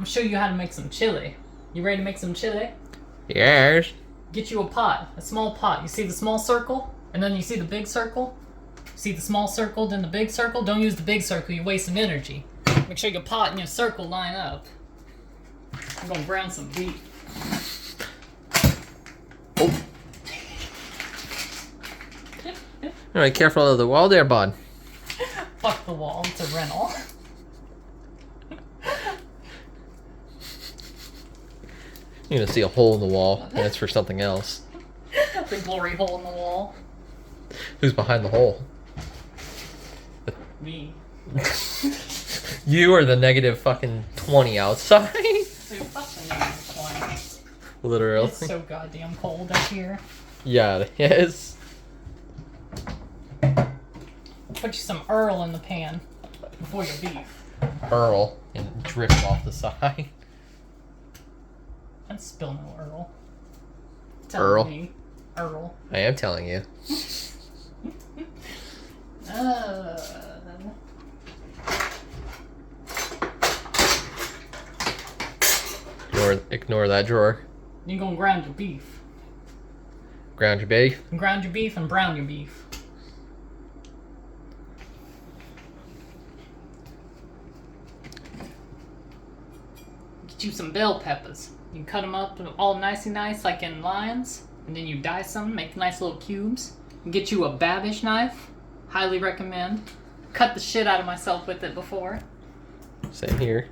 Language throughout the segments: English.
gonna show you how to make some chili. You ready to make some chili? Yes. Get you a pot, a small pot. You see the small circle? And then you see the big circle? See the small circle, then the big circle? Don't use the big circle, you're wasting energy. Make sure your pot and your circle line up. I'm gonna brown some beef. Oh. Alright, careful of the wall there, bud. Fuck the wall, it's a rental. You're gonna see a hole in the wall, and it's for something else. The glory hole in the wall. Who's behind the hole? Me. You are the negative fucking 20 outside. Dude, fuck the negative 20. Literally. It's so goddamn cold up here. Yeah, it is. Put you some Earl in the pan before your beef. Earl. And it drips off the side. I'd spill no Earl. Earl? Me. Earl. I am telling you. Ignore that drawer. You're gonna ground your beef. Ground your beef. Ground your beef and brown your beef. Get you some bell peppers. You cut them up all nicey nice like in lines, and then you dice them, make nice little cubes. Get you a Babish knife. Highly recommend. Cut the shit out of myself with it before. Same here.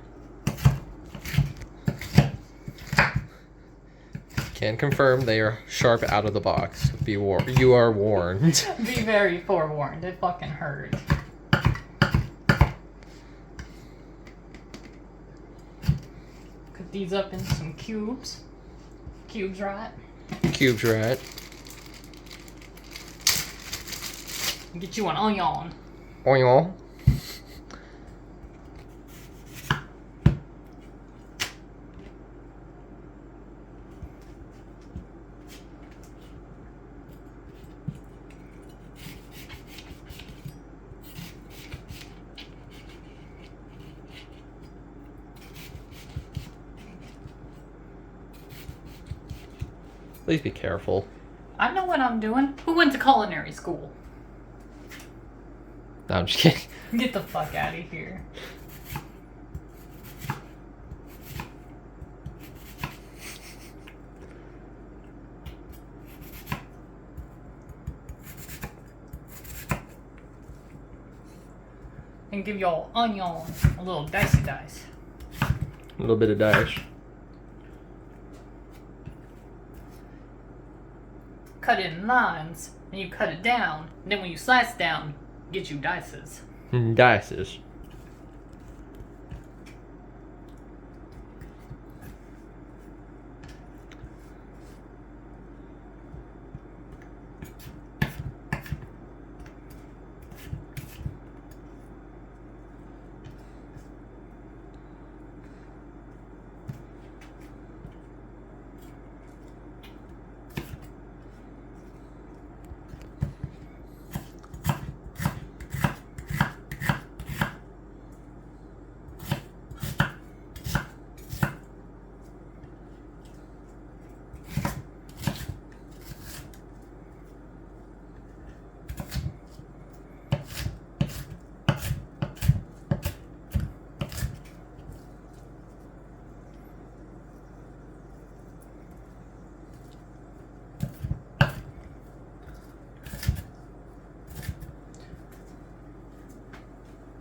Can confirm they are sharp out of the box. You are warned. Be very forewarned. It fucking hurt. Cut these up into some cubes. Cubes, right? Cubes, right? Get you an onion. Onion. Please be careful. I know what I'm doing. Who went to culinary school? No, I'm just kidding. Get the fuck out of here. And give y'all onion a little dicey dice. A little bit of dice. Cut it in lines, and you cut it down. And then when you slice down, get you dices. Dices.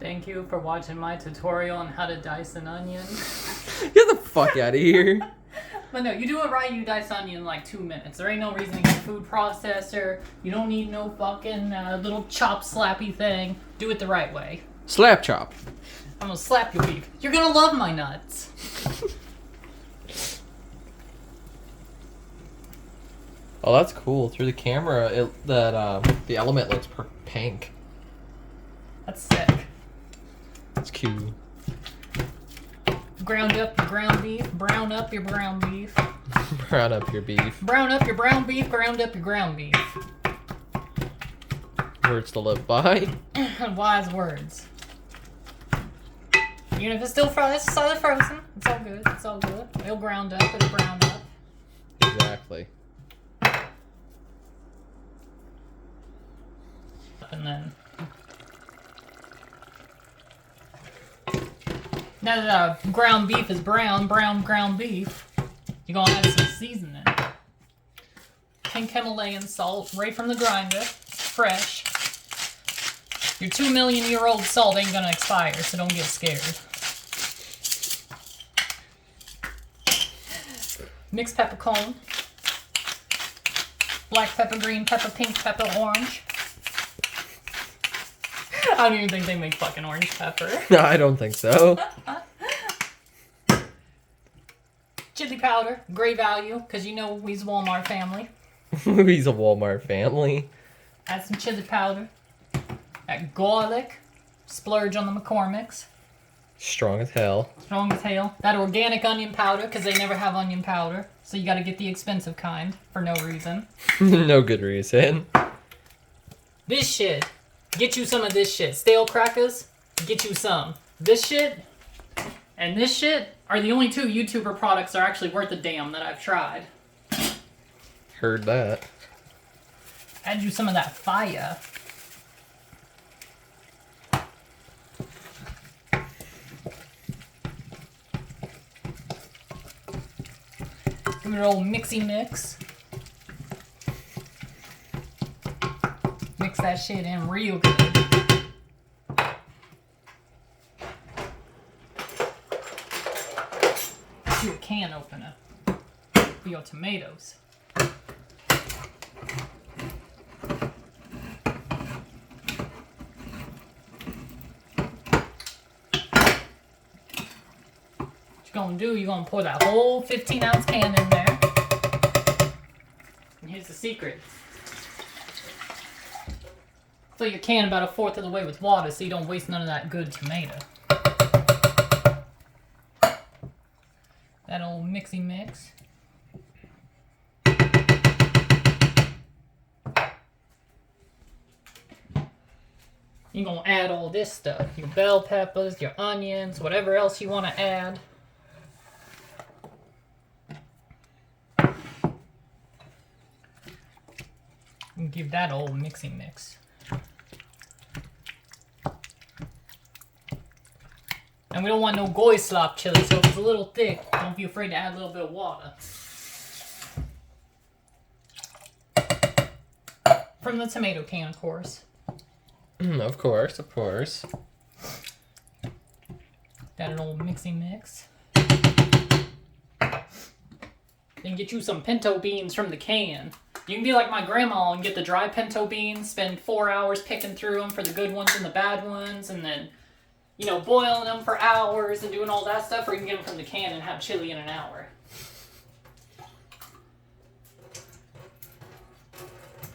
Thank you for watching my tutorial on how to dice an onion. Get the fuck out of here. But no, you do it right, you dice onion in like 2 minutes. There ain't no reason to get a food processor. You don't need no fucking little chop slappy thing. Do it the right way. Slap chop. I'm gonna slap your beef. You're gonna love my nuts. Oh, that's cool. Through the camera, the element looks pink. That's sick. That's cute. Ground up your ground beef. Brown up your brown beef. Brown up your beef. Brown up your brown beef. Ground up your ground beef. Words to live by. Wise words. Even if it's still frozen, it's all good. It's all good. It'll ground up. It'll brown up. Exactly. And then, now that ground beef is brown ground beef, you're gonna add some seasoning. Pink Himalayan salt, right from the grinder, fresh. Your 2 million-year-old salt ain't gonna expire, so don't get scared. Mixed peppercorn, black pepper, green pepper, pink pepper, orange. I don't even think they make fucking orange pepper. No, I don't think so. Chili powder, great value, because you know we's a Walmart family. He's a Walmart family. Add some chili powder. That garlic. Splurge on the McCormick's. Strong as hell. Strong as hell. That organic onion powder, because they never have onion powder. So you gotta get the expensive kind, for no reason. No good reason. This shit. Get you some of this shit. Stale crackers, get you some. This shit and this shit are the only two YouTuber products that are actually worth a damn that I've tried. Heard that. Add you some of that fire. Give it an old mixy mix. Mix that shit in real good. Do a can opener for your tomatoes. You're gonna pour that whole 15-ounce can in there. And here's the secret. Fill your can about 1/4 of the way with water so you don't waste none of that good tomato. That old mixy mix. You're gonna add all this stuff. Your bell peppers, your onions, whatever else you want to add. And give that old mixy mix. And we don't want no goy slop chili, so if it's a little thick, don't be afraid to add a little bit of water. From the tomato can, of course. Of course, of course. Got an old mixy mix. Then get you some pinto beans from the can. You can be like my grandma and get the dry pinto beans, spend 4 hours picking through them for the good ones and the bad ones, and then, you know, boiling them for hours and doing all that stuff, or you can get them from the can and have chili in an hour.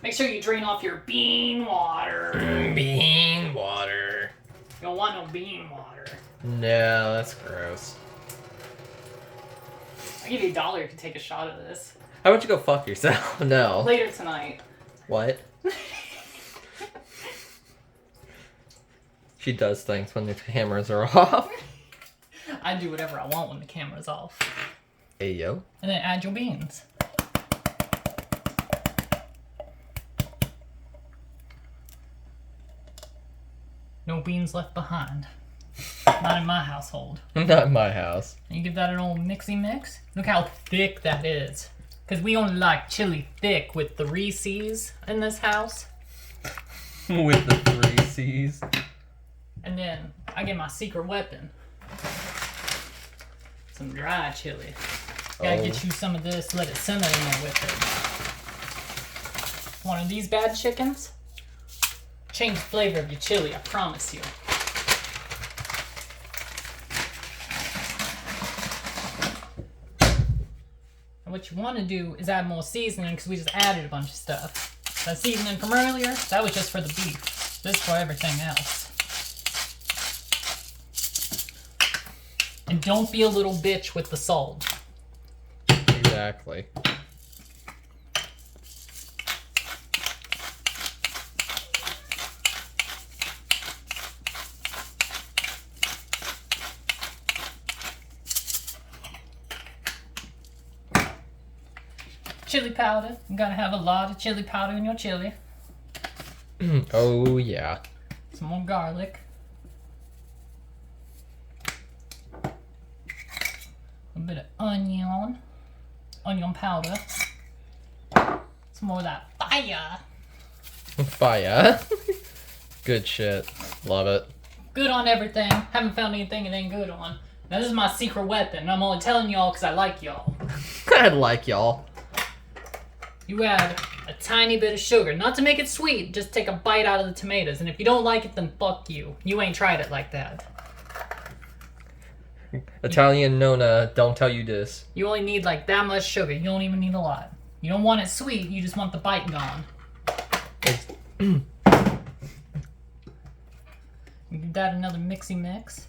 Make sure you drain off your bean water. Bean water. You don't want no bean water. No, that's gross. I'll give you $1 if you take a shot of this. How about you go fuck yourself? No. Later tonight. What? She does things when the cameras are off. I do whatever I want when the camera's off. Hey, yo. And then add your beans. No beans left behind. Not in my household. Not in my house. And you give that an old mixy mix. Look how thick that is. Because we only like chili thick with the Reese's in this house. With the 3 C's. And then I get my secret weapon. Some dry chili. Gotta get you some of this, let it simmer in there with it. One of these bad chickens? Change the flavor of your chili, I promise you. And what you want to do is add more seasoning because we just added a bunch of stuff. That seasoning from earlier, that was just for the beef. This is for everything else. And don't be a little bitch with the salt. Exactly. chili powder. You gotta have a lot of chili powder in your chili. Oh, yeah. Some more garlic. A bit of onion powder. Some more of that fire. Fire. Good shit. Love it. Good on everything. Haven't found anything it ain't good on. Now this is my secret weapon, and I'm only telling y'all because I like y'all. I like y'all. You add a tiny bit of sugar, not to make it sweet, just take a bite out of the tomatoes, and if you don't like it, then fuck you. You ain't tried it like that. Italian Nona, don't tell you this. You only need like that much sugar. You don't even need a lot. You don't want it sweet, you just want the bite gone. You give that another mixy mix.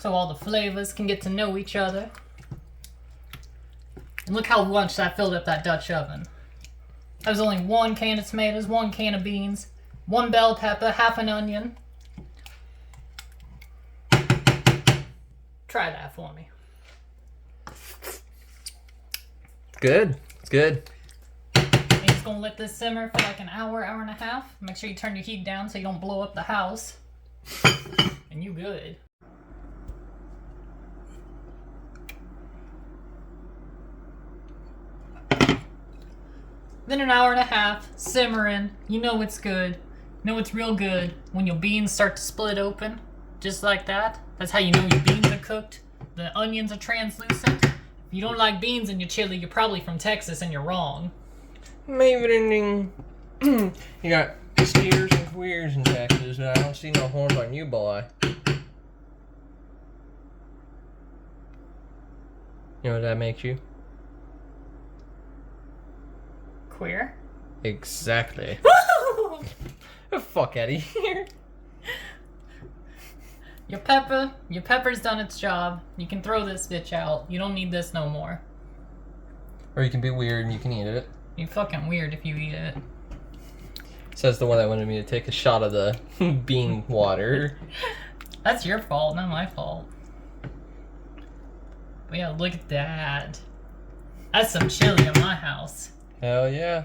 So all the flavors can get to know each other. And look how much that filled up that Dutch oven. That was only 1 can of tomatoes, 1 can of beans, 1 bell pepper, half an onion. Try that for me. Good. It's good. You're just gonna let this simmer for like an hour, hour and a half. Make sure you turn your heat down so you don't blow up the house. And you good. Then an hour and a half, simmering. You know it's good. You know it's real good when your beans start to split open. Just like that. That's how you know your beans are cooked. The onions are translucent. If you don't like beans in your chili, you're probably from Texas and you're wrong. Maybe you got steers and queers in Texas, and I don't see no horns on you, boy. You know what that makes you? Queer? Exactly. Fuck out of here. Your pepper's done its job. You can throw this bitch out. You don't need this no more. Or you can be weird and you can eat it. You're fucking weird if you eat it. Says the one that wanted me to take a shot of the bean water. That's your fault, not my fault. But yeah, look at that. That's some chili in my house. Hell yeah.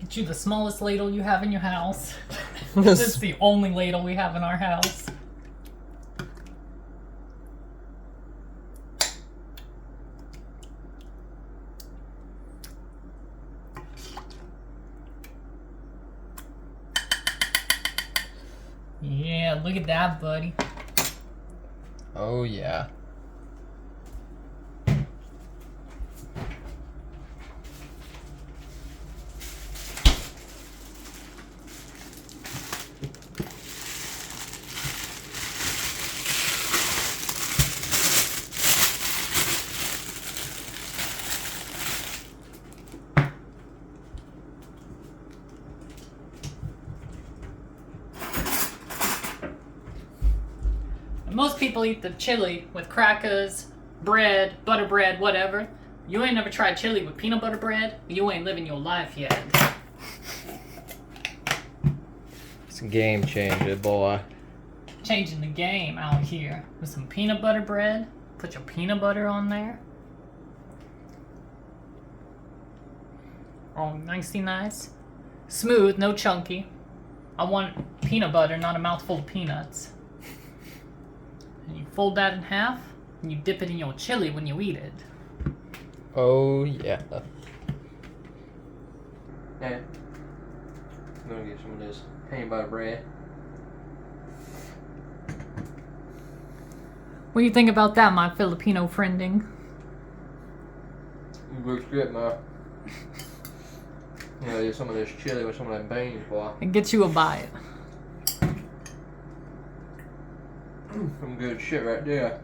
Get you the smallest ladle you have in your house. This is the only ladle we have in our house. Yeah, look at that, buddy. Oh yeah. Most people eat the chili with crackers, bread, butter bread, whatever. You ain't never tried chili with peanut butter bread? You ain't living your life yet. It's a game changer, boy. Changing the game out here with some peanut butter bread. Put your peanut butter on there. All nicey nice. Smooth, no chunky. I want peanut butter, not a mouthful of peanuts. And you fold that in half, and you dip it in your chili when you eat it. Oh yeah. Hey, I'm gonna get some of this peanut butter bread. What do you think about that, my Filipino friending? Good shit, man. You know, get some of this chili with some of that beans, boy. And get you a bite. Some good shit right there.